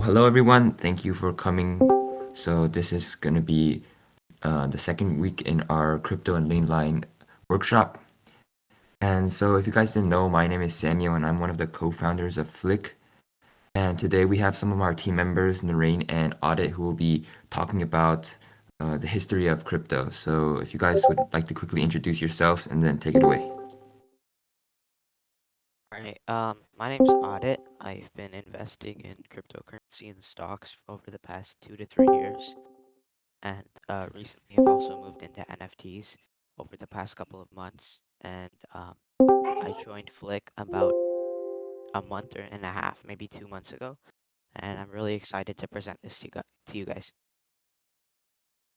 Hello, everyone. Thank you for coming. So this is going to be the second week in our crypto and Leyline workshop. And so if you guys didn't know, my name is Samuel, and I'm one of the co-founders of FLIC. And today we have some of our team members, Narain and Audit, who will be talking about the history of crypto. So if you guys would like to quickly introduce yourselves and then take it away. All right. My name's Audit. I've been investing in cryptocurrency and stocks over the past 2 to 3 years, and recently I've also moved into NFTs over the past couple of months. And I joined Flick about a month or and a half, maybe 2 months ago, and I'm really excited to present this to you guys.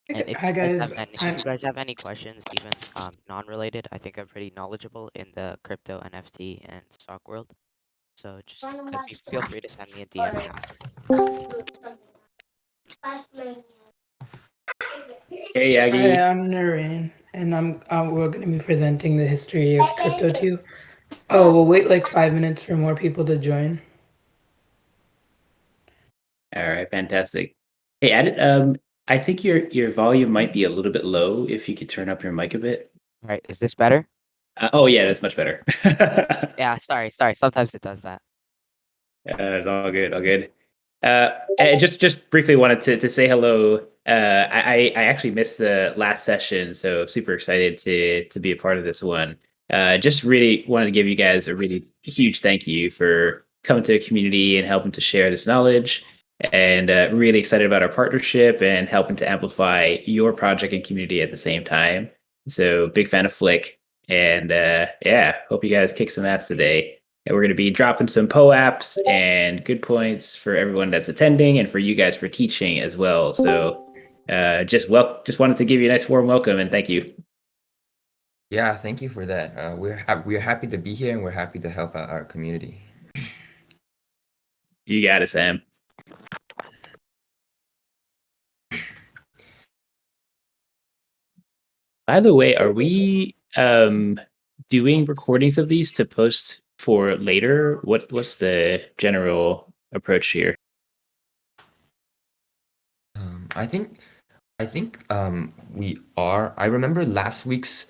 And Hi guys, if I'm you guys have any questions, even non-related, I think I'm pretty knowledgeable in the crypto, NFT, and stock world. So just feel free to send me a DM after. Hey, hi, Yagi. I'm Narain, and we're going to be presenting the history of crypto to you. Oh, we'll wait like 5 minutes for more people to join. All right, fantastic. Hey, I think your volume might be a little bit low. If you could turn up your mic a bit. All right, is this better? Oh yeah, that's much better. Yeah, sorry. Sometimes it does that. It's all good, all good. I just briefly wanted to say hello. I actually missed the last session, so super excited to be a part of this one. Just really wanted to give you guys a really huge thank you for coming to the community and helping to share this knowledge. And really excited about our partnership and helping to amplify your project and community at the same time. So big fan of Flick, and yeah, hope you guys kick some ass today. And we're going to be dropping some POAPs and good points for everyone that's attending and for you guys for teaching as well. So just wanted to give you a nice warm welcome and thank you. Yeah, thank you for that. We're happy to be here and we're happy to help out our community. You got it, Sam. By the way, are we doing recordings of these to post for later? What's the general approach here? I think we are. I remember last week's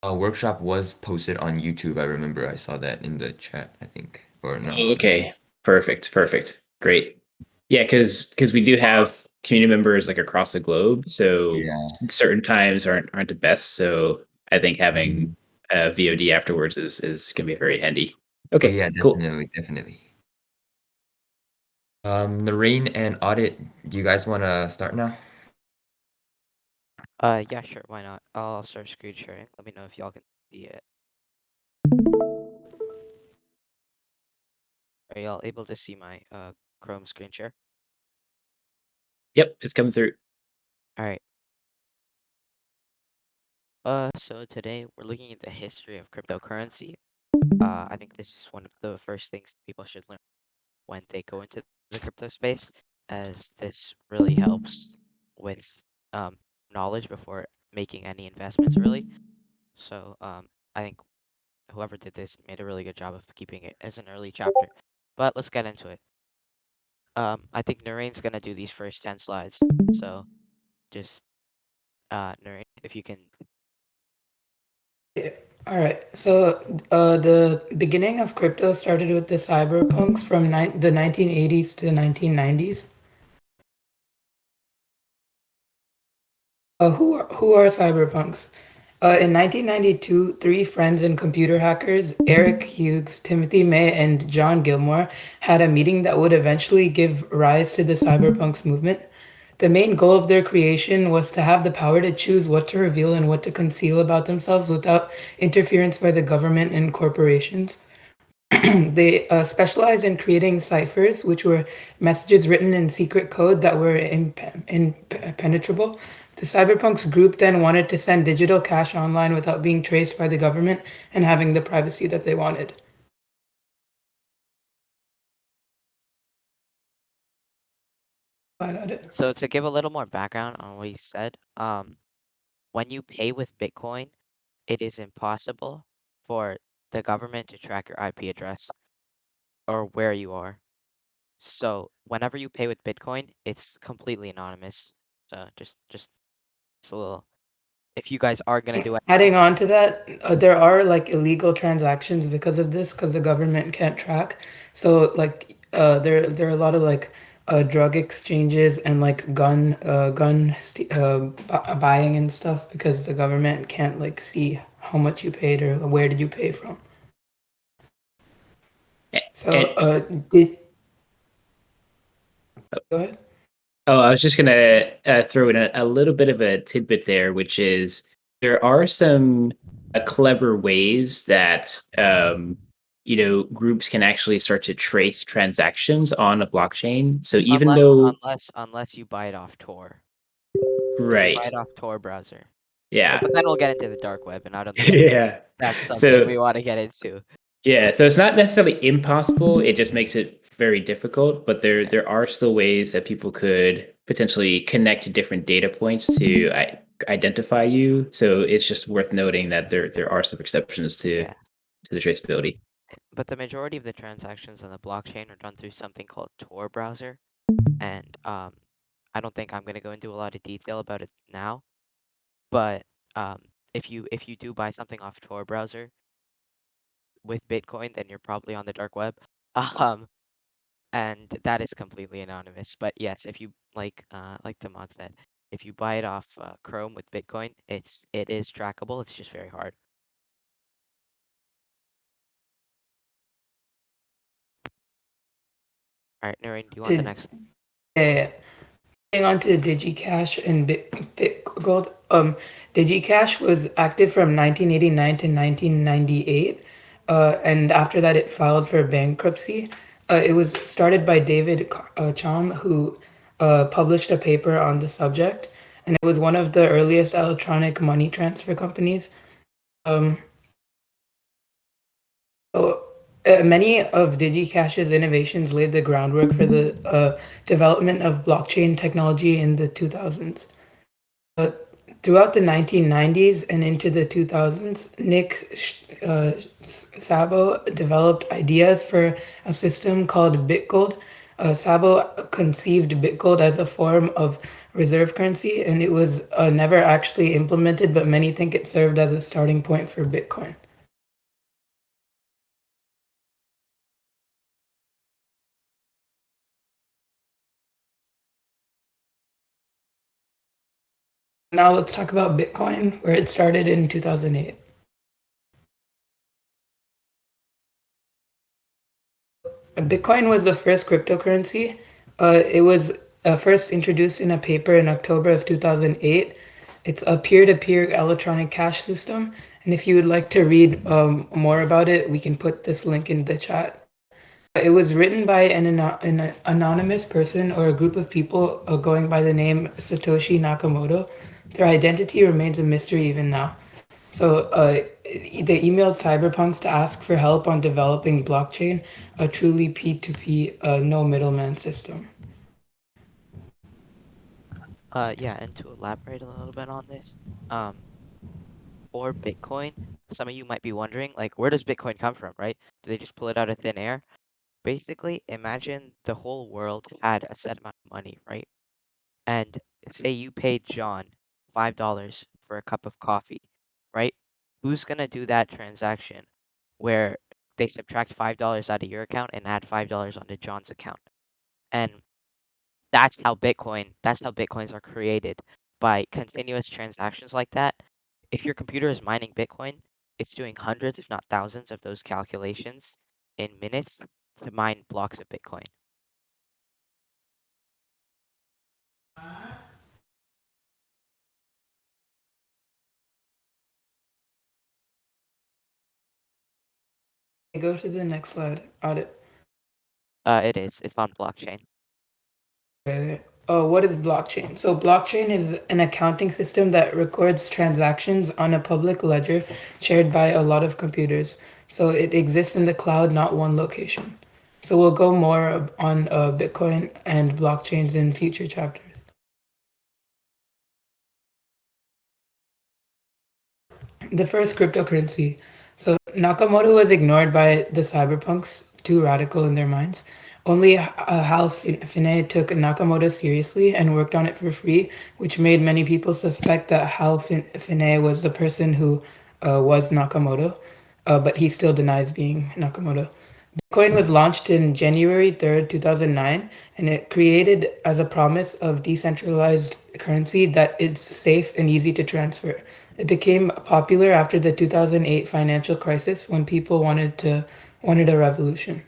workshop was posted on YouTube. I remember I saw that in the chat, I think, or announcements. Okay, perfect, great. Yeah, because we do have community members like across the globe, so Yeah. certain times aren't the best. So I think having VOD afterwards is gonna be very handy. Oh Okay, yeah, cool. definitely. Noreen and Audit, do you guys want to start now? Yeah, sure. Why not? I'll start screen sharing. Let me know if y'all can see it. Are y'all able to see my Chrome screen share? Yep, it's coming through. All right. So today we're looking at the history of cryptocurrency. I think this is one of the first things people should learn when they go into the crypto space, as this really helps with um knowledge before making any investments, really. So I think whoever did this made a really good job of keeping it as an early chapter. But let's get into it. I think Narain's gonna do these first 10 slides. So just Narain, if you can. All right, so the beginning of crypto started with the cyberpunks from the 1980s to 1990s. Who are cyberpunks? In 1992, three friends and computer hackers, Eric Hughes, Timothy May, and John Gilmore, had a meeting that would eventually give rise to the cyberpunks movement. The main goal of their creation was to have the power to choose what to reveal and what to conceal about themselves without interference by the government and corporations. They specialized in creating ciphers, which were messages written in secret code that were impenetrable. The cyberpunks group then wanted to send digital cash online without being traced by the government and having the privacy that they wanted. So to give a little more background on what he said, when you pay with Bitcoin, it is impossible for the government to track your IP address or where you are. So whenever you pay with Bitcoin, it's completely anonymous. So just a little. If you guys are gonna do it, Adding on to that, there are like illegal transactions because of this, because the government can't track. So like there are a lot of like drug exchanges and like buying and stuff because the government can't like see how much you paid or where did you pay from. So And did go ahead. oh, I was just gonna throw in a little bit of a tidbit there, which is there are some clever ways that groups can actually start to trace transactions on a blockchain. So even unless though, unless you buy it off Tor. If you buy right, it off Tor browser. So, yeah, but then we'll get into the dark web, and I don't think yeah, that's something so we want to get into. yeah, so it's not necessarily impossible. It just makes it very difficult. But there are still ways that people could potentially connect different data points to identify you. So it's just worth noting that there are some exceptions Yeah, to the traceability. but the majority of the transactions on the blockchain are done through something called Tor browser, and I don't think I'm gonna go into a lot of detail about it now. But um, if you do buy something off Tor browser with Bitcoin, then you're probably on the dark web. Um, and that is completely anonymous. But yes, if you like Tamad said, if you buy it off Chrome with Bitcoin, it is trackable. It's just very hard. All right, Noreen, do you want the Did next? yeah. Moving on to Digi Cash and BitGold. Digi Cash was active from 1989 to 1998, and after that, it filed for bankruptcy. It was started by David Cham, who published a paper on the subject, and it was one of the earliest electronic money transfer companies. Um, so, many of DigiCash's innovations laid the groundwork for the development of blockchain technology in the 2000s. But throughout the 1990s and into the 2000s, Szabo developed ideas for a system called BitGold. Szabo conceived BitGold as a form of reserve currency, and it was never actually implemented, but many think it served as a starting point for Bitcoin. Now let's talk about Bitcoin, where it started in 2008. Bitcoin was the first cryptocurrency. It was first introduced in a paper in October of 2008. It's a peer-to-peer electronic cash system. And if you would like to read more about it, we can put this link in the chat. It was written by an anonymous person or a group of people going by the name Satoshi Nakamoto. Their identity remains a mystery even now. So they emailed Cyberpunks to ask for help on developing blockchain, a truly P2P, no middleman system. Yeah, and to elaborate a little bit on this, for Bitcoin, some of you might be wondering, like, where does Bitcoin come from, right? Do they just pull it out of thin air? Basically, imagine the whole world had a set amount of money, right? And say you paid John $5 for a cup of coffee, right? Who's gonna do that transaction where they subtract $5 out of your account and add $5 onto John's account? And that's how Bitcoins are created, by continuous transactions like that. If your computer is mining Bitcoin, it's doing hundreds, if not thousands, of those calculations in minutes to mine blocks of Bitcoin. Go to the next slide. Audit. It is. It's on blockchain. What is blockchain? So blockchain is an accounting system that records transactions on a public ledger shared by a lot of computers. So it exists in the cloud, not one location. So we'll go more on Bitcoin and blockchains in future chapters. The first cryptocurrency. So Nakamoto was ignored by the cyberpunks, too radical in their minds. Only Hal Finney took Nakamoto seriously and worked on it for free, which made many people suspect that Hal Finney was the person who was Nakamoto, but he still denies being Nakamoto. Bitcoin was launched in January 3rd, 2009, and it created as a promise of decentralized currency that is safe and easy to transfer. It became popular after the 2008 financial crisis when people wanted a revolution.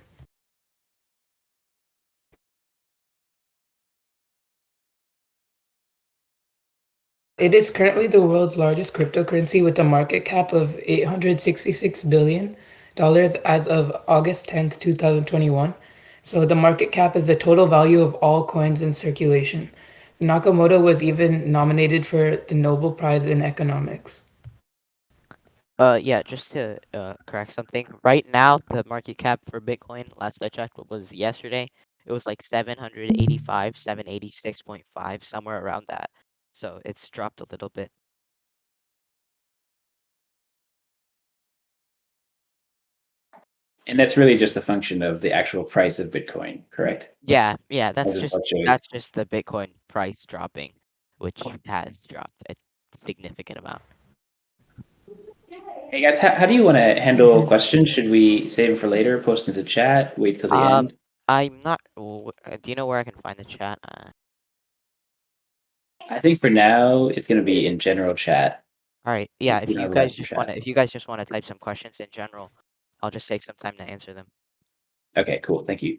It is currently the world's largest cryptocurrency with a market cap of $866 billion as of August 10th, 2021. So the market cap is the total value of all coins in circulation. Nakamoto was even nominated for the Nobel Prize in Economics. Yeah, just to correct something. Right now, the market cap for Bitcoin, last I checked, was yesterday. It was like 785, 786.5, somewhere around that. So it's dropped a little bit. And that's really just a function of the actual price of Bitcoin, correct? Yeah, As that's it just fluctuates. the Bitcoin price dropping, which has dropped a significant amount. Hey guys, how do you want to handle questions? Should we save them for later, post into chat, wait till the end? I'm not. Do you know where I can find the chat? I think for now it's going to be in general chat. All right. Yeah, We don't have a live chat. if you guys just want to type some questions in general, I'll just take some time to answer them. Okay, cool. Thank you.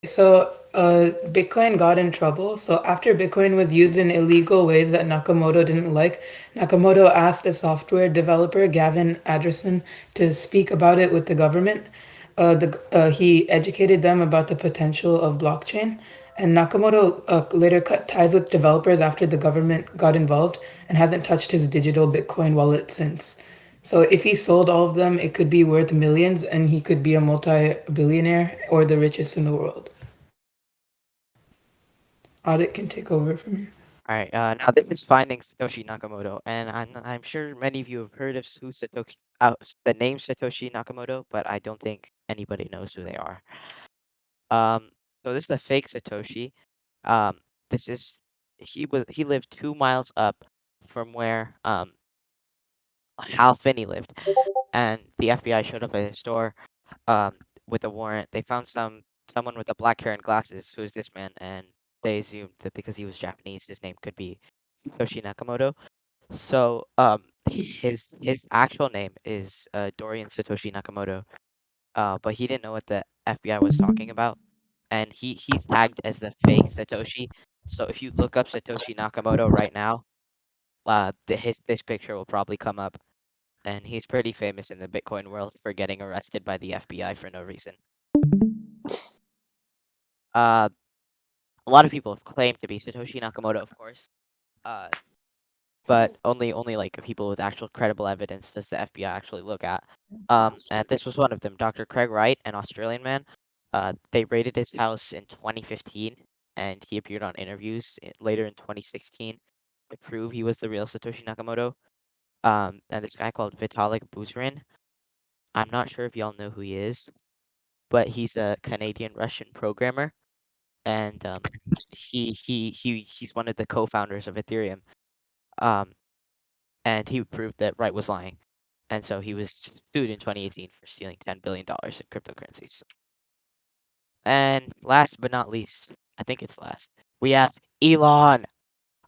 So, Bitcoin got in trouble. So, after Bitcoin was used in illegal ways that Nakamoto didn't like, Nakamoto asked a software developer, Gavin Anderson, to speak about it with the government. He educated them about the potential of blockchain. And Nakamoto later cut ties with developers after the government got involved and hasn't touched his digital Bitcoin wallet since. So if he sold all of them, it could be worth millions and he could be a multi-billionaire or the richest in the world. Audit can take over from here. All right. Now this is finding Satoshi Nakamoto, and I'm sure many of you have heard of the name Satoshi Nakamoto, but I don't think anybody knows who they are. So this is a fake Satoshi. Um, this is he lived 2 miles up from where Hal Finney lived, and the FBI showed up at his door um with a warrant. They found someone with a black hair and glasses who is this man, and they assumed that because he was Japanese, his name could be Satoshi Nakamoto. So his actual name is Dorian Satoshi Nakamoto. But he didn't know what the FBI was talking about, and he's tagged as the fake Satoshi. So if you look up Satoshi Nakamoto right now, this picture will probably come up, and he's pretty famous in the Bitcoin world for getting arrested by the FBI for no reason. Uh, a lot of people have claimed to be Satoshi Nakamoto, of course. But only like people with actual credible evidence does the FBI actually look at. And this was one of them, Dr. Craig Wright, an Australian man. They raided his house in 2015, and he appeared on interviews later in 2016 to prove he was the real Satoshi Nakamoto. And this guy called Vitalik Buterin. I'm not sure if y'all know who he is, but he's a Canadian Russian programmer, and he's one of the co-founders of Ethereum. Um, and he proved that Wright was lying. And so he was sued in 2018 for stealing $10 billion in cryptocurrencies. And last but not least, I think it's last, we have Elon.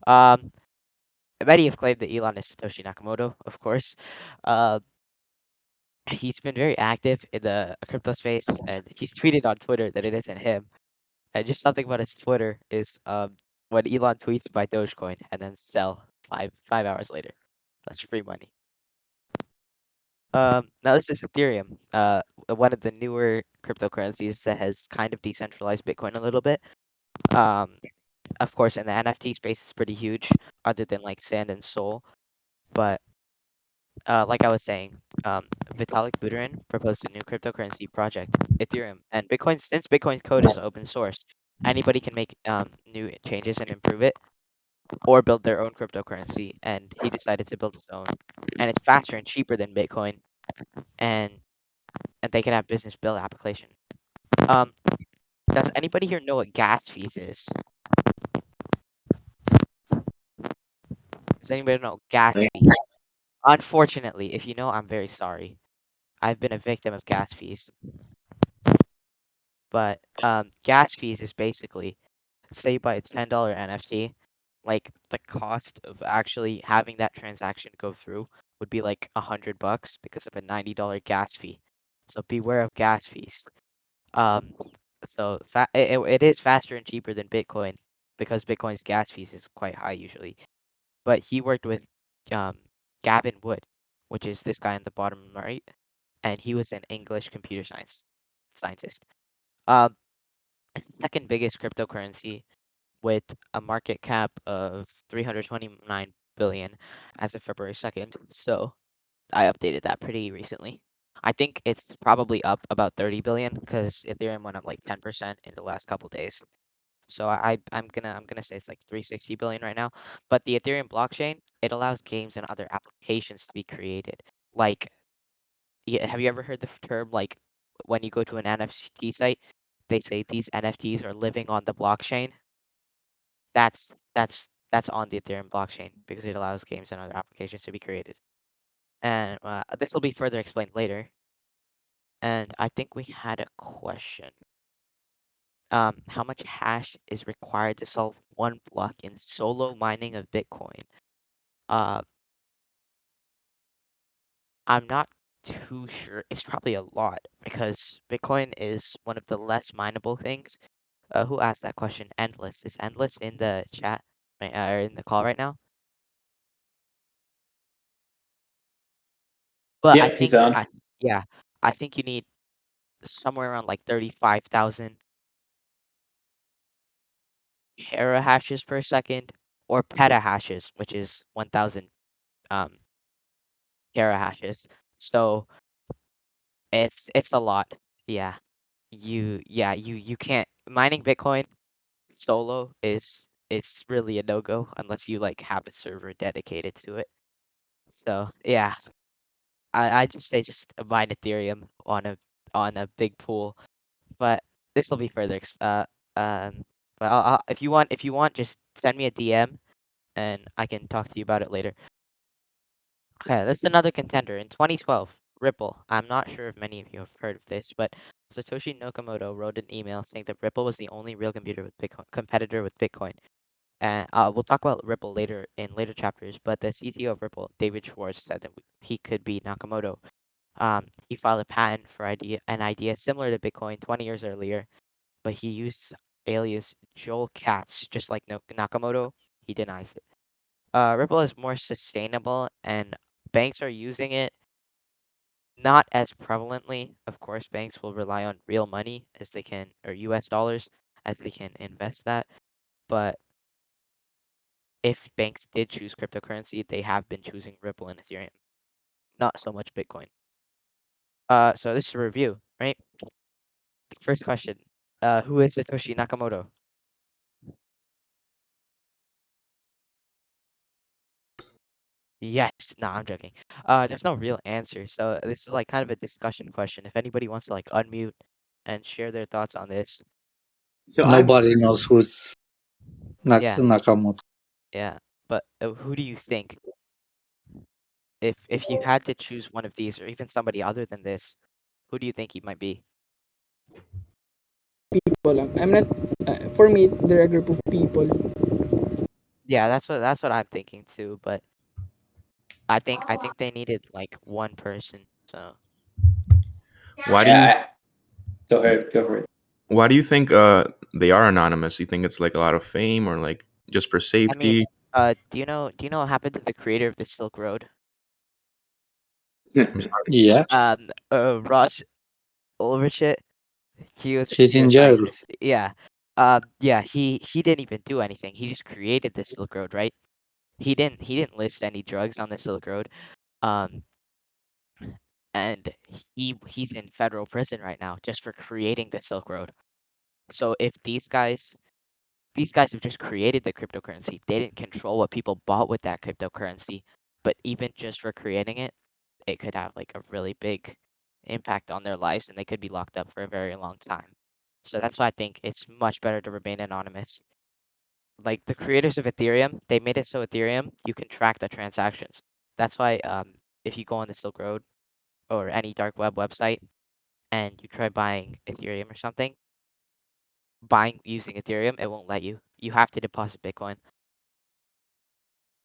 Many have claimed that Elon is Satoshi Nakamoto, of course. He's been very active in the crypto space, and he's tweeted on Twitter that it isn't him. And just something about his Twitter is when Elon tweets buy Dogecoin and then sell 5 hours later. That's free money. Now this is Ethereum, one of the newer cryptocurrencies that has kind of decentralized Bitcoin a little bit. Of course, in the NFT space, it's pretty huge, other than like Sand and Soul. But like I was saying, Vitalik Buterin proposed a new cryptocurrency project, Ethereum, and Bitcoin. Since Bitcoin's code is open source, anybody can make new changes and improve it, or build their own cryptocurrency. And he decided to build his own, and it's faster and cheaper than Bitcoin. And and they can have business bill application. Does anybody here know what gas fees is? Does anybody know gas fees? Unfortunately, if you know, I'm very sorry. I've been a victim of gas fees. But gas fees is basically, say you buy a $10 NFT, like the cost of actually having that transaction go through would be like $100 because of a $90 gas fee. So beware of gas fees. Um, so it is faster and cheaper than Bitcoin because Bitcoin's gas fees is quite high usually. But he worked with um Gavin Wood, which is this guy on the bottom right, and he was an English computer scientist. Um, it's the second biggest cryptocurrency with a market cap of 329 billion as of February 2nd. So I updated that pretty recently. I think it's probably up about 30 billion because Ethereum went up like 10% in the last couple days. So I'm gonna say it's like 360 billion right now. But the Ethereum blockchain, it allows games and other applications to be created. Like, yeah, have you ever heard the term like when you go to an NFT site, they say these NFTs are living on the blockchain? That's on the Ethereum blockchain because it allows games and other applications to be created. And this will be further explained later. And I think we had a question. How much hash is required to solve one block in solo mining of Bitcoin? Uh, I'm not too sure. It's probably a lot because Bitcoin is one of the less mineable things. Who asked that question? Endless. Is Endless in the chat right, or in the call right now? But I Yeah, he's think, on. yeah, I think you need somewhere around like 35,000 terahashes per second or petahashes, which is 1,000 um terahashes. So it's a lot. Yeah. You can't mining Bitcoin solo is it's really a no-go unless you like have a server dedicated to it. So yeah, I just say just mine Ethereum on a big pool, but this will be further but if you want just send me a DM and I can talk to you about it later. Okay, this is another contender. In 2012, Ripple. I'm not sure if many of you have heard of this, but Satoshi Nakamoto wrote an email saying that Ripple was the only real computer with Bitcoin competitor with Bitcoin. And we'll talk about Ripple later in later chapters. But the CTO of Ripple, David Schwartz, said that he could be Nakamoto. He filed a patent for an idea similar to Bitcoin 20 years earlier, but he used alias Joel Katz, just like Nakamoto. He denies it. Ripple is more sustainable, and banks are using it not as prevalently. Of course, banks will rely on real money as they can, or US dollars, as they can invest that. But if banks did choose cryptocurrency, they have been choosing Ripple and Ethereum, not so much Bitcoin. So this is a review, right? First question. Who is Satoshi Nakamoto? Yes. No, I'm joking. There's no real answer. So this is like kind of a discussion question. If anybody wants to like unmute and share their thoughts on this. So Nobody knows who's Yeah, Nakamoto. yeah. But who do you think, if you had to choose one of these or even somebody other than this, who do you think he might be? People lang. I'm not, for me, they're a group of people. Yeah, that's what I'm thinking too. But I think they needed like one person. So Why do you yeah, go ahead, go for it. why do you think they are anonymous? You think it's like a lot of fame or like just for I mean, safety? do you know what happened to the creator of the Silk Road? I'm sorry. Yeah, Ross Ulbricht. He was a he's computer in jail. scientist. Yeah. Yeah, he didn't even do anything. He just created the Silk Road, right? He didn't list any drugs on the Silk Road. Um, and he's in federal prison right now just for creating the Silk Road. So if these guys have just created the cryptocurrency, they didn't control what people bought with that cryptocurrency, but even just for creating it, it could have like a really big impact on their lives, and they could be locked up for a very long time. So that's why I think it's much better to remain anonymous. Like the creators of Ethereum, they made it so Ethereum you can track the transactions. That's why if you go on the Silk Road or any dark web website and you try buying Ethereum or something, buying using Ethereum, it won't let you. You have to deposit Bitcoin.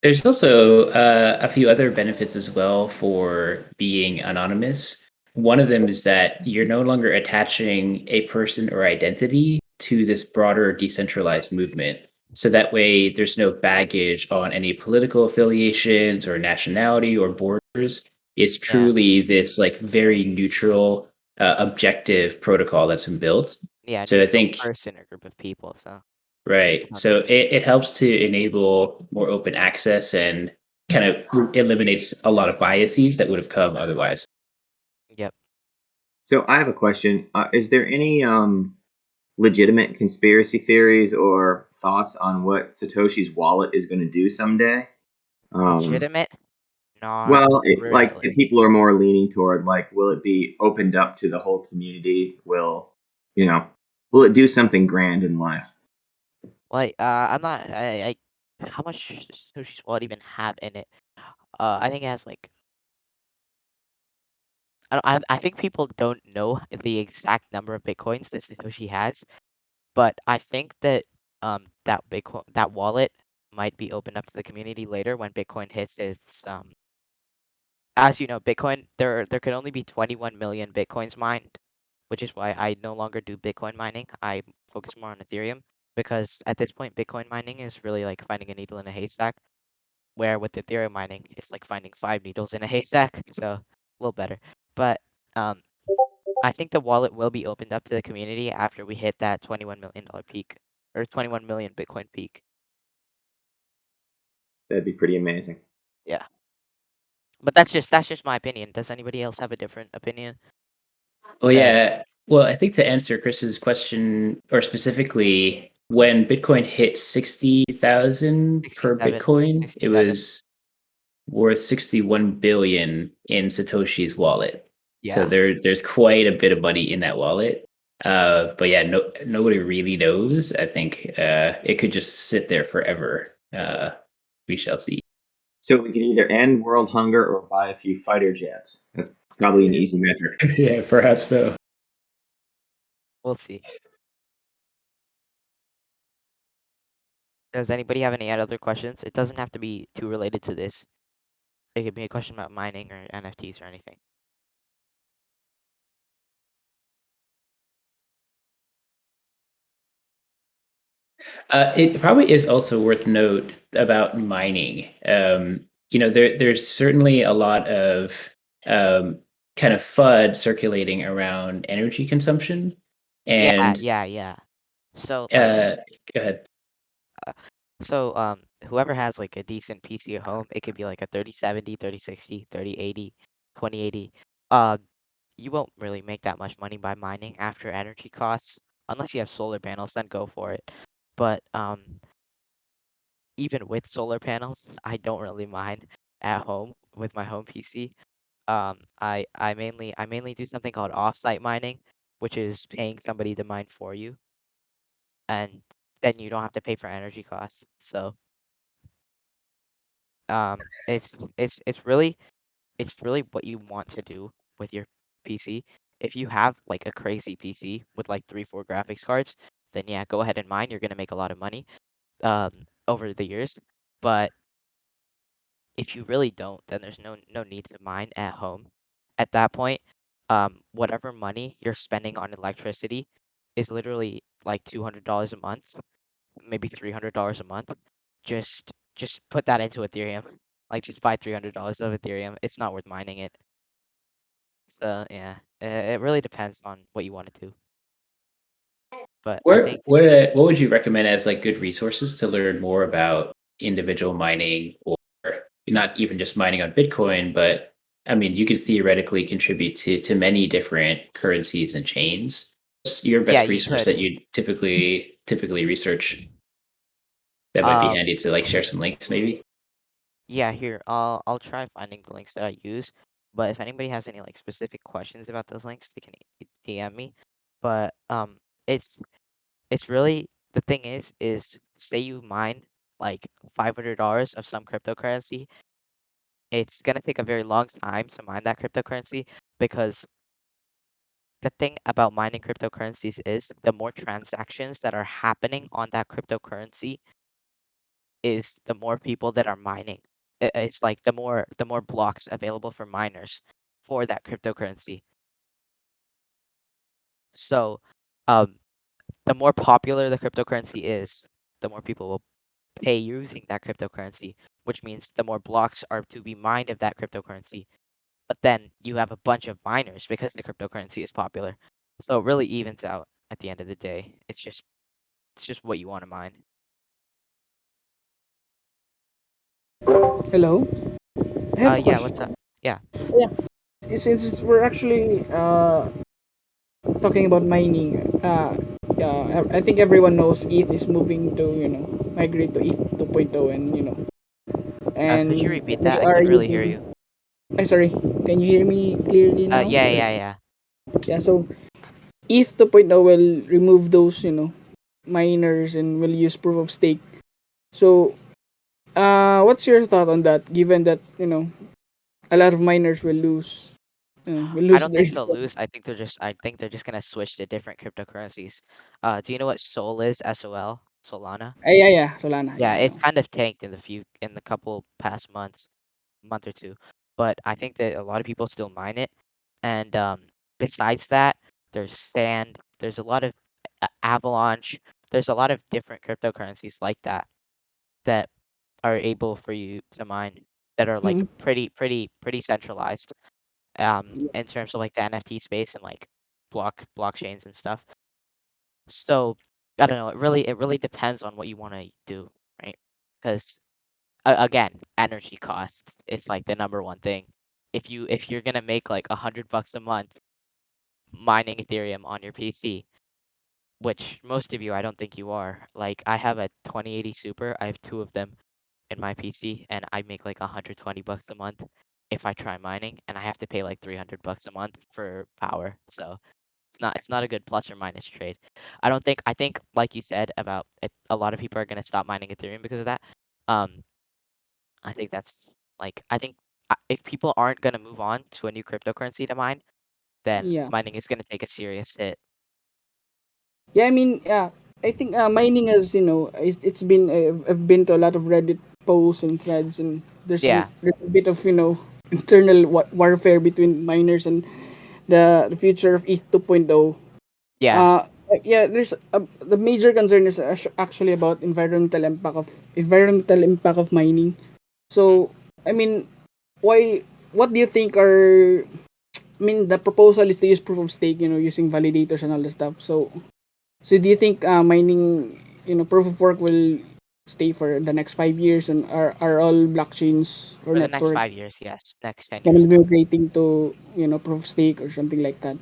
There's also a few other benefits as well for being anonymous. One of them is that you're no longer attaching a person or identity to this broader decentralized movement. So that way, there's no baggage on any political affiliations or nationality or borders. It's Yeah. truly this like very neutral, objective protocol that's been built. Yeah, So I neutral think person or group of people. So right. So it helps to enable more open access and kind of eliminates a lot of biases that would have come otherwise. yep. So I have a question. Is there any legitimate conspiracy theories or thoughts on what Satoshi's wallet is going to do someday? Legitimate? Not Well, like the really. people are more leaning toward like, will it be opened up to the whole community? You know, will it do something grand in life? Like, I'm not. How much does Sushi's wallet even have in it? I think it has like. I think people don't know the exact number of bitcoins that Satoshi has, but I think that that wallet might be opened up to the community later when Bitcoin hits its As you know, Bitcoin there can only be 21 million bitcoins mined, which is why I no longer do Bitcoin mining. I focus more on Ethereum because at this point Bitcoin mining is really like finding a needle in a haystack, where with Ethereum mining it's like finding 5 needles in a haystack, so a little better. But um I think the wallet will be opened up to the community after we hit that $21 million peak or 21 million Bitcoin peak. That'd be pretty amazing. Yeah. But that's just my opinion. Does anybody else have a different opinion? Oh That yeah. Well, I think to answer Chris's question, or specifically, when Bitcoin hit 60,000 per 67, Bitcoin, it 67. was worth 61 billion in Satoshi's wallet. So Yeah. there's quite a bit of money in that wallet. But yeah, nobody really knows. I think it could just sit there forever. We shall see. So we can either end world hunger or buy a few fighter jets. That's probably an easy metric. Yeah, perhaps so. We'll see. Does anybody have any other questions? It doesn't have to be too related to this. It could be a question about mining or NFTs or anything. It probably is also worth note about mining. There's certainly a lot of um, kind of FUD circulating around energy consumption, Yeah, and yeah, yeah. So uh, go ahead. whoever has like a decent PC at home, it could be like a 3070, 3060, 3080, 2080. You won't really make that much money by mining after energy costs, unless you have solar panels, then go for it. But even with solar panels, I don't really mine at home with my home PC. I mainly do something called offsite mining, which is paying somebody to mine for you, and then you don't have to pay for energy costs. So it's really what you want to do with your PC. If you have like a crazy PC with like 3, 4 graphics cards, then yeah, go ahead and mine. You're gonna make a lot of money over the years. But if you really don't, then there's no need to mine at home. At that point, whatever money you're spending on electricity is literally like $200 a month, maybe $300 a month. Just put that into Ethereum. Like just buy $300 of Ethereum. It's not worth mining it. So yeah, it really depends on what you want to do. But I think What would you recommend as like good resources to learn more about individual mining, or not even just mining on Bitcoin, but I mean, you could theoretically contribute to many different currencies and chains. What's your yeah, best you resource could. that you typically research that might be Um, handy to like share some links maybe? yeah, here I'll try finding the links that I use. But if anybody has any like specific questions about those links, they can DM me. But it's really the thing is say you mine like $500 of some cryptocurrency, it's gonna take a very long time to mine that cryptocurrency because the thing about mining cryptocurrencies is the more transactions that are happening on that cryptocurrency is the more people that are mining. It's like the more blocks available for miners for that cryptocurrency. So, um, the more popular the cryptocurrency is, the more people will pay using that cryptocurrency, which means the more blocks are to be mined of that cryptocurrency. But then you have a bunch of miners because the cryptocurrency is popular. So it really evens out at the end of the day. It's just what you want to mine. Hello. I have a Yeah, question. what's up? Yeah. Yeah, since we're actually talking about mining, I think everyone knows ETH is moving to migrate to ETH 2.0, and Could you and repeat they that? I are couldn't really hear using. you. I sorry. Can you hear me clearly now? Yeah, yeah, yeah. Yeah. So ETH 2.0 will remove those miners and will use proof of stake. So what's your thought on that? Given that a lot of miners will I lose don't their. think they'll lose. I think they're just gonna switch to different cryptocurrencies. Do you know what Sol is? SOL? Solana? Yeah, Solana. Yeah, Yeah. it's kind of tanked in the couple past month or two. But I think that a lot of people still mine it. And besides that, there's Sand, there's a lot of Avalanche, there's a lot of different cryptocurrencies like that that are able for you to mine that are like Mhm. pretty centralized in terms of like the NFT space and like blockchains and stuff. So I don't know. It really depends on what you want to do, right? Because again, energy costs. It's like the number one thing. If you're gonna make like $100 a month mining Ethereum on your PC, which most of you I don't think you are. Like I have a 2080 Super. I have two of them in my PC, and I make like $120 a month if I try mining, and I have to pay like $300 a month for power. So it's not a good plus or minus trade. I think like you said about it, a lot of people are gonna stop mining Ethereum because of that. Um, I think that's I think if people aren't gonna move on to a new cryptocurrency to mine, then Yeah. mining is gonna take a serious hit. Yeah, I mean, yeah, I think mining has, it's been, I've been to a lot of Reddit posts and threads, and Yeah, there's a bit of, internal warfare between miners and the future of ETH 2.0. yeah, Yeah, the major concern is actually about environmental impact of mining. mm, So, I mean, why? What do you think are? I mean, the proposal is to use proof of stake, using validators and all the stuff. So do you think mining, proof of work will stay for the next 5 years, and are all blockchains or for the next network 5 years, yes. Next 10 years, gonna be no. migrating to proof of stake or something like that?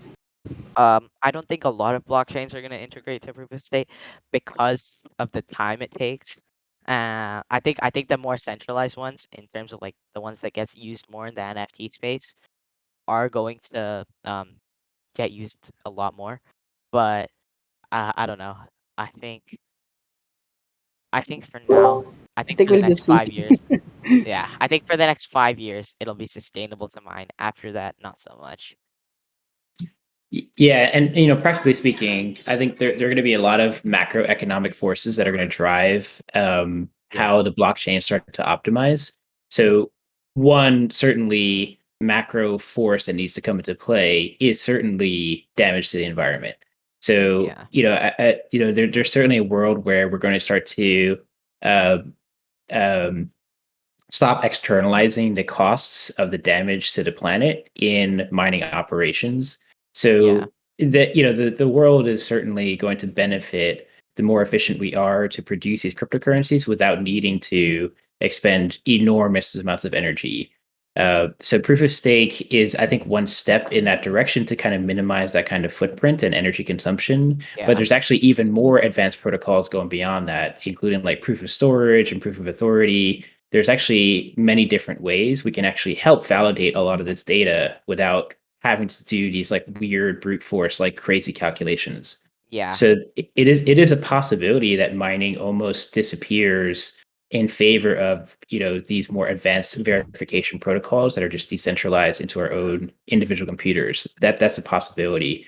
I don't think a lot of blockchains are gonna integrate to proof of stake because of the time it takes. I think the more centralized ones, in terms of like the ones that gets used more in the NFT space, are going to get used a lot more. But I don't know. I think I think for now, I I think think for the we'll next just see. 5 years, yeah, I think for the next 5 years it'll be sustainable to mine. After that, not so much. Yeah, and practically speaking, I think there are going to be a lot of macroeconomic forces that are going to drive Yeah, how the blockchain start to optimize. So, one certainly macro force that needs to come into play is certainly damage to the environment. So, yeah, there's certainly a world where we're going to start to uh, um, stop externalizing the costs of the damage to the planet in mining operations. yeah, So that the world is certainly going to benefit the more efficient we are to produce these cryptocurrencies without needing to expend enormous amounts of energy. So proof of stake is, I think, one step in that direction to kind of minimize that kind of footprint and energy consumption. But yeah. there's actually even more advanced protocols going beyond that, including like proof of storage and proof of authority there's actually many different ways we can actually help validate a lot of this data without having to do these like weird brute force, like crazy calculations. Yeah. So it is a possibility that mining almost disappears in favor of these more advanced verification protocols that are just decentralized into our own individual computers. That's a possibility.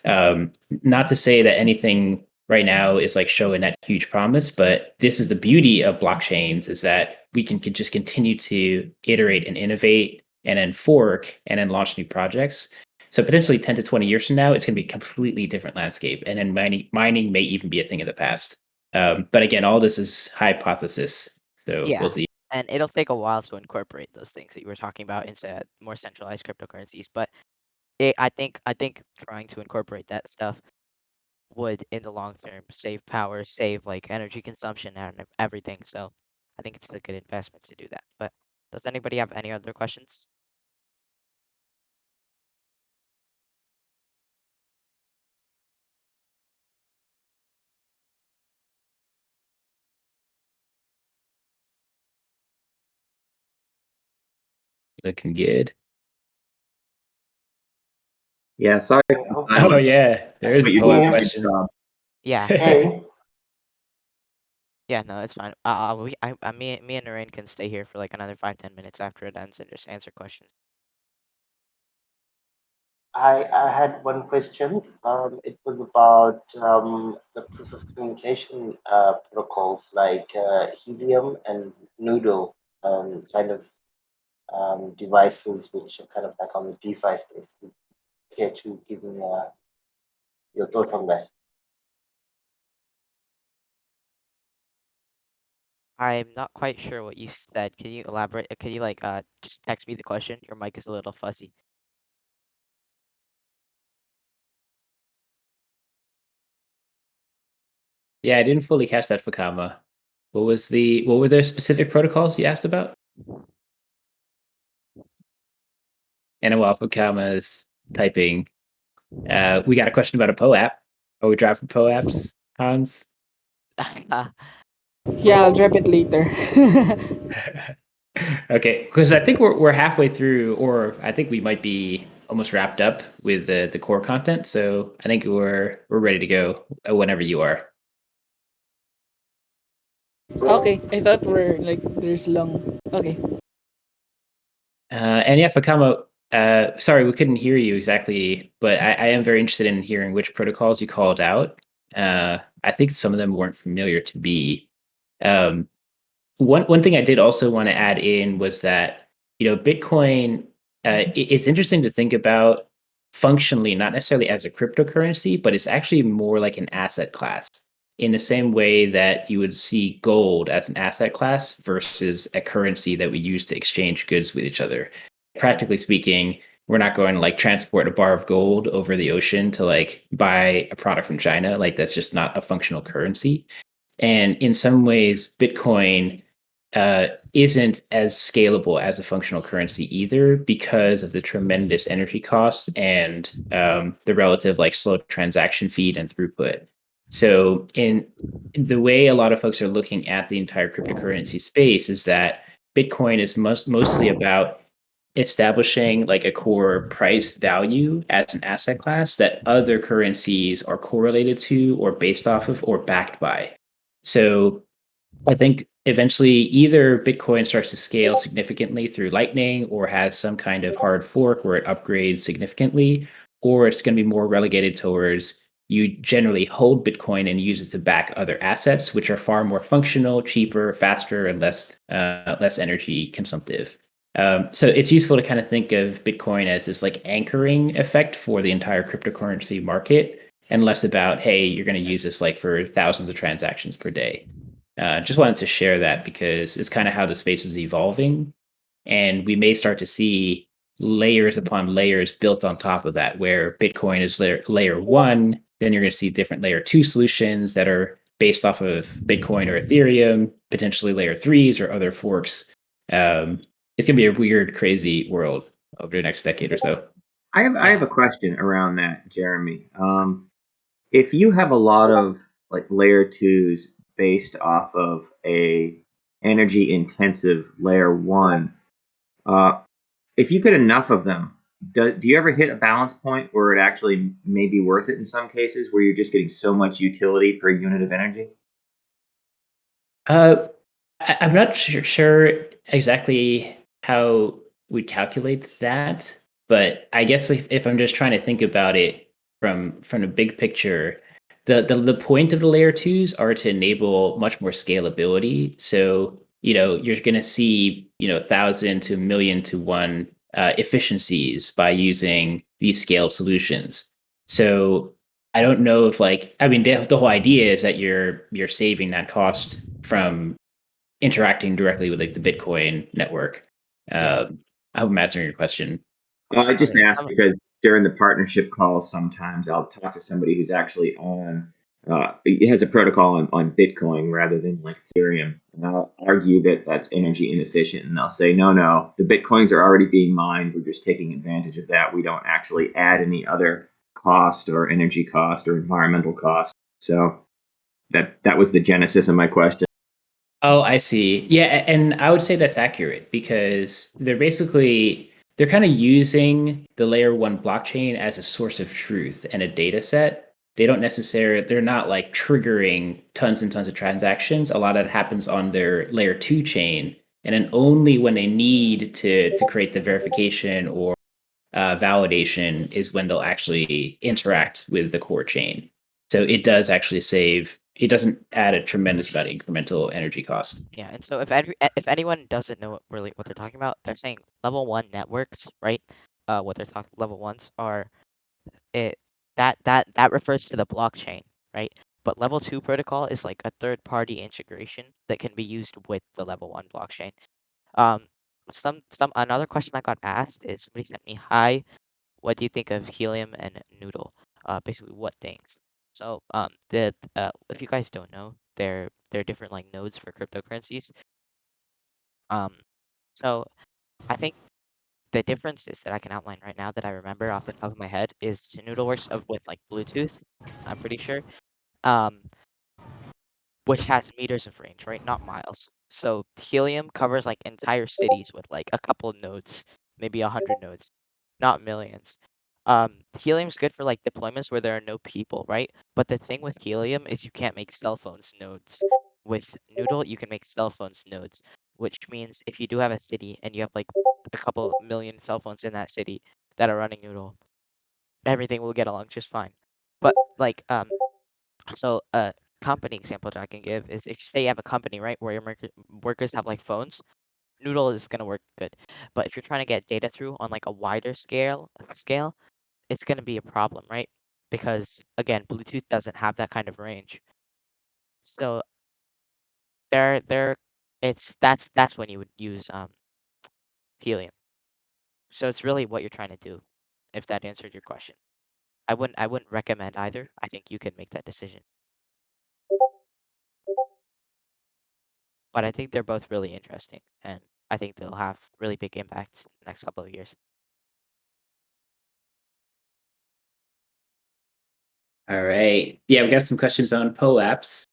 Not to say that anything right now is like showing that huge promise, but this is the beauty of blockchains, is that we can just continue to iterate and innovate and then fork and then launch new projects. So potentially 10 to 20 years from now, it's going to be a completely different landscape. And then mining may even be a thing of the past. But again, all this is hypothesis. So Yeah. we'll see. And it'll take a while to incorporate those things that you were talking about into more centralized cryptocurrencies. But I think trying to incorporate that stuff would, in the long term, save power, save like energy consumption and everything. So I think it's a good investment to do that. But does anybody have any other questions? Looking good. Yeah, sorry. Hey, for the Oh silence, yeah, there is but a you're poll doing a good question. job. Yeah. hey, Yeah, no, it's fine. Me and Narain can stay here for like another 5-10 minutes after it ends and just answer questions. I had one question. It was about the proof of communication protocols like Helium and Noodle, kind of devices which are kind of like on the DeFi space. Would you care to give me your thought on that? I'm not quite sure what you said. Can you elaborate? Can you like just text me the question? Your mic is a little fuzzy. Yeah, I didn't fully catch that, Fakama. What were the specific protocols you asked about? And while Fakama is typing, we got a question about a PO app. Are we dropping PO apps, Hans? Yeah, I'll drop it later. Okay, because I think we're halfway through, or I think we might be almost wrapped up with the core content. So I think we're ready to go whenever you are. Okay, I thought we're like there's long. Okay. And yeah, Fakama, sorry, we couldn't hear you exactly, but I am very interested in hearing which protocols you called out. I think some of them weren't familiar to me. One thing I did also want to add in was that Bitcoin. It's interesting to think about functionally, not necessarily as a cryptocurrency, but it's actually more like an asset class, in the same way that you would see gold as an asset class versus a currency that we use to exchange goods with each other. Practically speaking, we're not going to like transport a bar of gold over the ocean to like buy a product from China. Like that's just not a functional currency. And in some ways, Bitcoin isn't as scalable as a functional currency either, because of the tremendous energy costs and the relative like slow transaction feed and throughput. So in the way a lot of folks are looking at the entire cryptocurrency space is that Bitcoin is mostly about establishing like a core price value as an asset class that other currencies are correlated to or based off of or backed by. So I think eventually either Bitcoin starts to scale significantly through Lightning or has some kind of hard fork where it upgrades significantly, or it's going to be more relegated towards you generally hold Bitcoin and use it to back other assets, which are far more functional, cheaper, faster, and less energy consumptive. So it's useful to kind of think of Bitcoin as this like anchoring effect for the entire cryptocurrency market, and less about, hey, you're going to use this like for thousands of transactions per day. Just wanted to share that because it's kind of how the space is evolving. And we may start to see layers upon layers built on top of that, where Bitcoin is layer one. Then you're going to see different layer two solutions that are based off of Bitcoin or Ethereum, potentially layer threes or other forks. It's going to be a weird, crazy world over the next decade or so. I have a question around that, Jeremy. If you have a lot of like layer twos based off of a energy intensive layer 1. If you get enough of them, do you ever hit a balance point where it actually may be worth it in some cases, where you're just getting so much utility per unit of energy? I'm not sure exactly how we calculate that, but I guess if I'm just trying to think about it from the big picture, the point of the layer twos are to enable much more scalability. So you're going to see 1,000 to 1,000,000 to 1 efficiencies by using these scaled solutions. So I don't know if the whole idea is that you're saving that cost from interacting directly with like the Bitcoin network. Yeah. I hope I'm answering your question. I just Okay. asked because during the partnership calls, sometimes I'll talk to somebody who's actually on, it has a protocol on Bitcoin rather than like Ethereum. And I'll argue that that's energy inefficient. And they'll say, no, the Bitcoins are already being mined. We're just taking advantage of that. We don't actually add any other cost or energy cost or environmental cost. So that was the genesis of my question. Oh, I see. Yeah, and I would say that's accurate because they're kind of using the layer 1 blockchain as a source of truth and a data set. They're not like triggering tons and tons of transactions. A lot of it happens on their layer 2 chain. And then only when they need to create the verification or validation is when they'll actually interact with the core chain. So it does actually it doesn't add a tremendous amount of incremental energy cost. Yeah, and so if anyone doesn't know what they're talking about, they're saying level 1 networks, right? What they're talking level 1s are it that refers to the blockchain, right? But level 2 protocol is like a third party integration that can be used with the level 1 blockchain. Um, some another question I got asked is somebody sent me, "Hi, what do you think of helium and noodle? Basically what things?" So if you guys don't know, they're different like nodes for cryptocurrencies. Um, so I think the differences that I can outline right now that I remember off the top of my head is Noodle works with like Bluetooth, I'm pretty sure. Um, which has meters of range, right? Not miles. So helium covers like entire cities with like a couple of nodes, maybe 100 nodes, not millions. Helium's good for like deployments where there are no people, right? But the thing with helium is you can't make cell phones nodes. With Noodle, you can make cell phones nodes, which means if you do have a city and you have like a couple million cell phones in that city that are running Noodle, everything will get along just fine. But like so a company example that I can give is if you say you have a company, right, where your workers have like phones, Noodle is gonna work good. But if you're trying to get data through on like a wider scale, it's gonna be a problem, right? Because again, Bluetooth doesn't have that kind of range. So there that's when you would use helium. So it's really what you're trying to do, if that answered your question. I wouldn't recommend either. I think you can make that decision. But I think they're both really interesting, and I think they'll have really big impacts in the next couple of years. All right. Yeah, we got some questions on POAPs.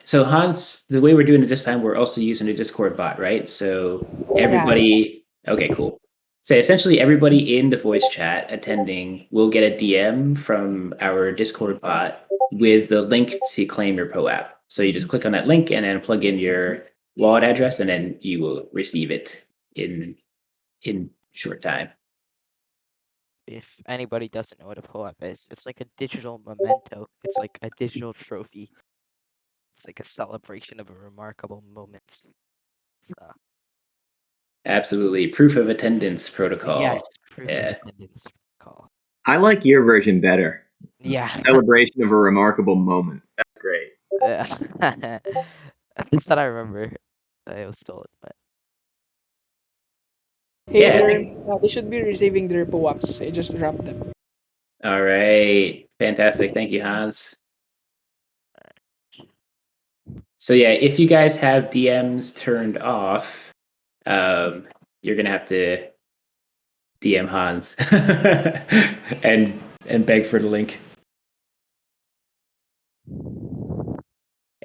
So Hans, the way we're doing it this time, we're also using a Discord bot, right? So everybody, okay, cool. So essentially everybody in the voice chat attending will get a DM from our Discord bot with the link to claim your POAP. So you just click on that link and then plug in your wallet address, and then you will receive it in short time. If anybody doesn't know what a POAP is, it's like a digital memento. It's like a digital trophy. It's like a celebration of a remarkable moment. So, Absolutely. Proof of attendance protocol. yes, proof Yeah. of attendance call. I like your version better. Yeah. Celebration of a remarkable moment. That's great. That's what I remember. It was stolen, but Hey, Yeah, I they're think. they should be receiving their POAPs. I just dropped them. All right. Fantastic. Thank you, Hans. So yeah, if you guys have DMs turned off, you're gonna have to DM Hans and beg for the link.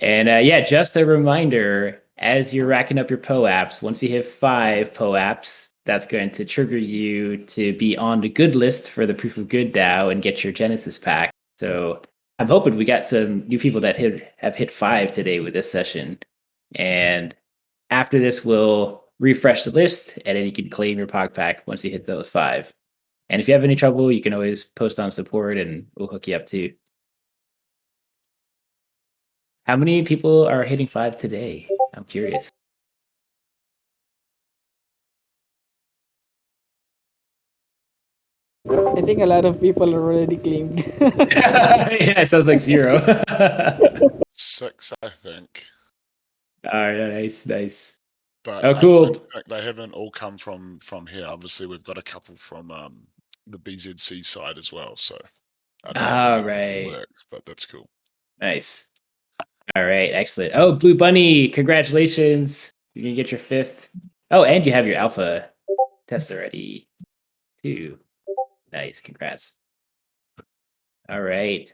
And yeah, just a reminder, as you're racking up your POAPs, once you hit 5 POAPs, that's going to trigger you to be on the good list for the Proof of Good DAO and get your Genesis pack. So I'm hoping we got some new people that have hit 5 today with this session. And after this, we'll refresh the list, and then you can claim your POG pack once you hit those 5. And if you have any trouble, you can always post on support, and we'll hook you up too. How many people are hitting 5 today? I'm curious. I think a lot of people are already claimed. Yeah, it sounds like 0. 6, I think. All right, nice. But Oh, cool. they haven't all come from here. Obviously, we've got a couple from the BZC side as well. So I don't know how All that right. works, but that's cool. Nice. All right, excellent. Oh, Blue Bunny, congratulations. You can get your 5th. Oh, and you have your alpha test already, too. Nice, congrats. All right.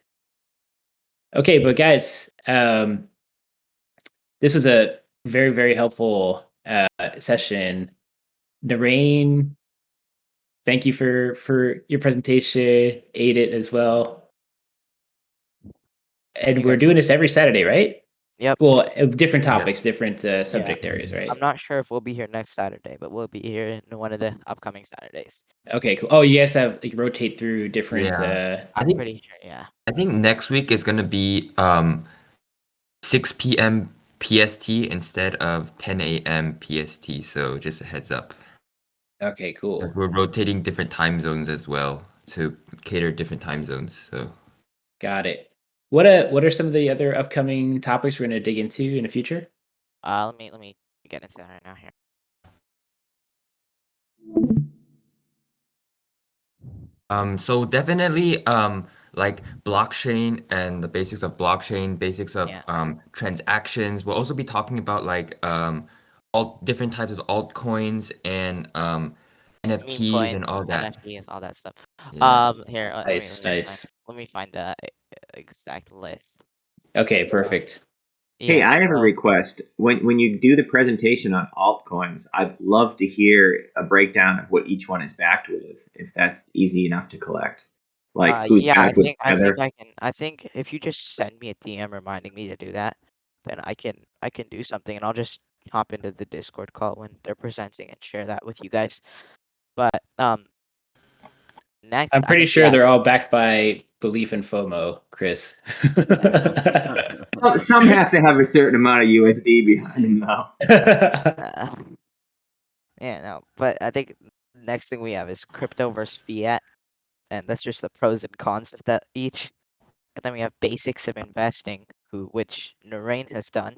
Okay, but guys, this was a very, very helpful session. Narain, thank you for your presentation. Ate it as well. And we're doing this every Saturday, right? Yep. Well, different topics, different subject Yeah. areas, right? I'm not sure if we'll be here next Saturday, but we'll be here in one of the upcoming Saturdays. Okay, cool. Oh, you guys have like rotate through different. Yeah. I'm pretty sure. Yeah. I think next week is gonna be 6 p.m. PST instead of 10 a.m. PST. So just a heads up. Okay, cool. We're rotating different time zones as well to cater different time zones. So Got it. What are some of the other upcoming topics we're gonna dig into in the future? Let me get into that right now here. So definitely like blockchain and the basics of blockchain, basics of transactions. We'll also be talking about like all different types of altcoins and NFTs coins, and all that. NFTs, all that stuff. Yeah. Here, Nice. let me find the exact list. Okay, perfect. Hey, I have a request. When you do the presentation on altcoins, I'd love to hear a breakdown of what each one is backed with, if that's easy enough to collect. Like who's backed with Tether. I think if you just send me a DM reminding me to do that, then I can do something, and I'll just hop into the Discord call when they're presenting and share that with you guys. But next, I'm pretty sure they're all backed by belief in FOMO, Chris. Some have to have a certain amount of USD behind them, though. Yeah, no, but I think next thing we have is crypto versus fiat, and that's just the pros and cons of that each. And then we have basics of investing, which Narain has done.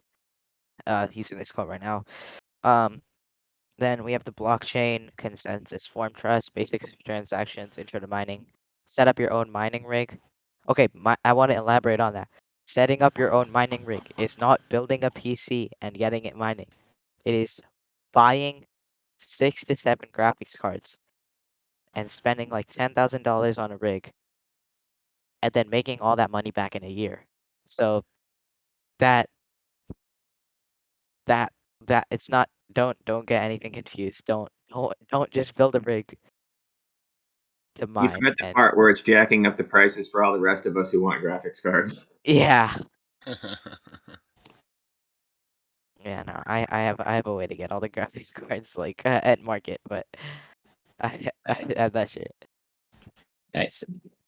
He's in this call right now. Then we have the blockchain, consensus, form trust, basics of transactions, intro to mining, set up your own mining rig. Okay, I want to elaborate on that. Setting up your own mining rig is not building a PC and getting it mining. It is buying 6 to 7 graphics cards and spending like $10,000 on a rig and then making all that money back in a year. So that it's not, don't get anything confused. Don't just build a rig to mine. You've read the part where it's jacking up the prices for all the rest of us who want graphics cards. Yeah. Yeah, no, I have a way to get all the graphics cards like at market, but I have that shit. Nice.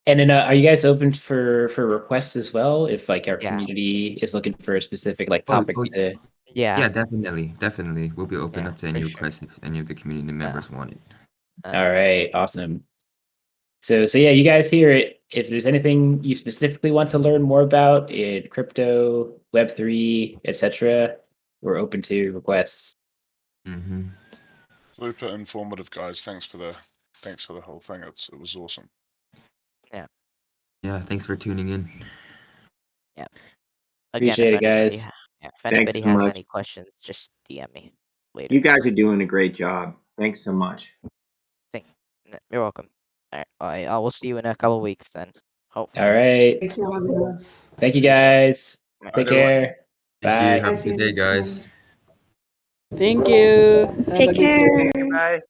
And then, are you guys open for requests as well? If like our community is looking for a specific like topic to. Yeah, definitely. We'll be open up to any for requests if any of the community members want it. All right, awesome. So yeah, you guys hear it. If there's anything you specifically want to learn more about in crypto, Web3, etc., we're open to requests. Super informative, guys. Thanks for the whole thing. It was awesome. Yeah, thanks for tuning in. Yeah. Again, Appreciate it, guys. If anybody has any questions, just DM me later. You guys are doing a great job. Thanks so much. You're welcome. All right, I will see you in a couple weeks then. Hopefully. All right. Thanks for having us. Thank you, guys. Take care. Thank Bye. you. Have a good day, guys. Thank you. Have Take a good care. day. Bye.